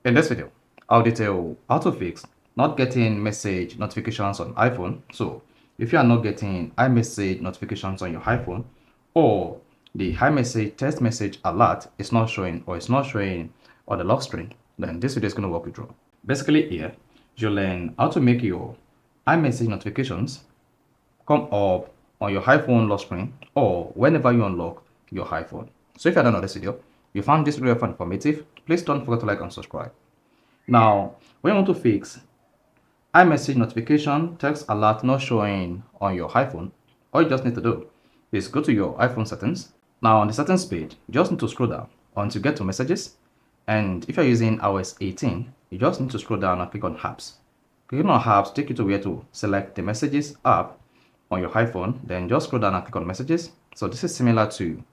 In this video, I'll detail how to fix not getting message notifications on iPhone. So if you are not getting iMessage notifications on your iPhone, or the iMessage text message alert is not showing or it's not showing on the lock screen, then this video is going to walk you through. Basically here, you'll learn how to make your iMessage notifications come up on your iPhone lock screen or whenever you unlock your iPhone. So if you don't know this video, you found this video informative, please don't forget to like and subscribe. Now, when you want to fix iMessage notification text alert not showing on your iPhone, all you just need to do is go to your iPhone settings. Now on the settings page, you just need to scroll down until you get to messages. And if you're using iOS 18, you just need to scroll down and click on apps. Clicking on apps take you to where to select the messages app on your iPhone, then just scroll down and click on messages. So this is similar to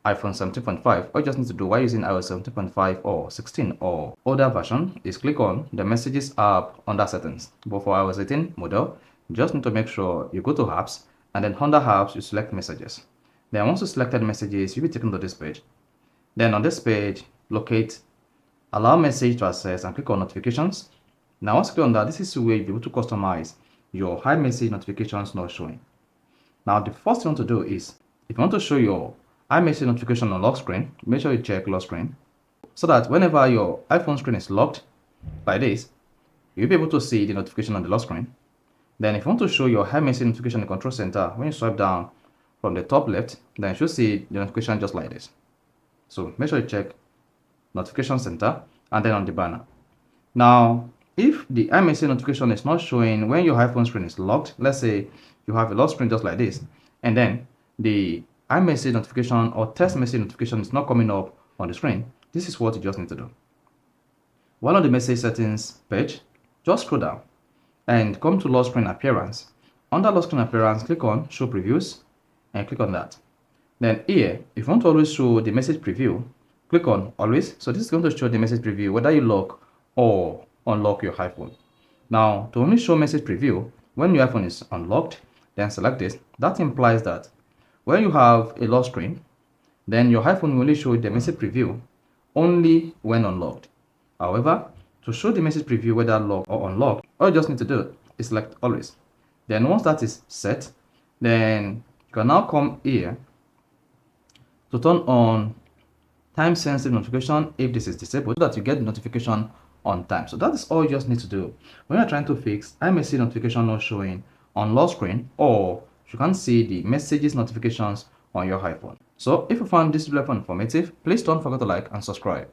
iPhone 17.5. All you just need to do while using iOS 17.5 or 16 or older version is click on the messages app under settings. But for iOS 18 model, you just need to make sure you go to apps and then under apps you select messages. Then once you selected messages, you'll be taken to this page. Then on this page, locate allow message to access and click on notifications. Now once you click on that, this is where you'll be able to customize your iMessage notifications not showing. Now the first thing you want to do is, if you want to show your iMessage notification on lock screen, make sure you check lock screen so that whenever your iPhone screen is locked like this, you'll be able to see the notification on the lock screen. Then if you want to show your iMessage notification in the control center, when you swipe down from the top left, then you should see the notification just like this. So make sure you check notification center and then on the banner. Now, if the iMessage notification is not showing when your iPhone screen is locked, let's say you have a lock screen just like this, and then the iMessage notification or text message notification is not coming up on the screen, this is what you just need to do. While on the message settings page, just scroll down and come to lock screen appearance. Under lock screen appearance, click on show previews and click on that. Then here, if you want to always show the message preview, click on always. So this is going to show the message preview whether you lock or unlock your iPhone. Now, to only show message preview when your iPhone is unlocked, then select this. That implies that when you have a lock screen, then your iPhone will only show the message preview only when unlocked. However, to show the message preview whether locked or unlocked, all you just need to do is select always. Then once that is set, then you can now come here to turn on time sensitive notification if this is disabled, so that you get the notification on time. So that is all you just need to do when you're trying to fix iMessage notification not showing on lock screen, or you can't see the messages notifications on your iPhone. So if you found this video informative, please don't forget to like and subscribe.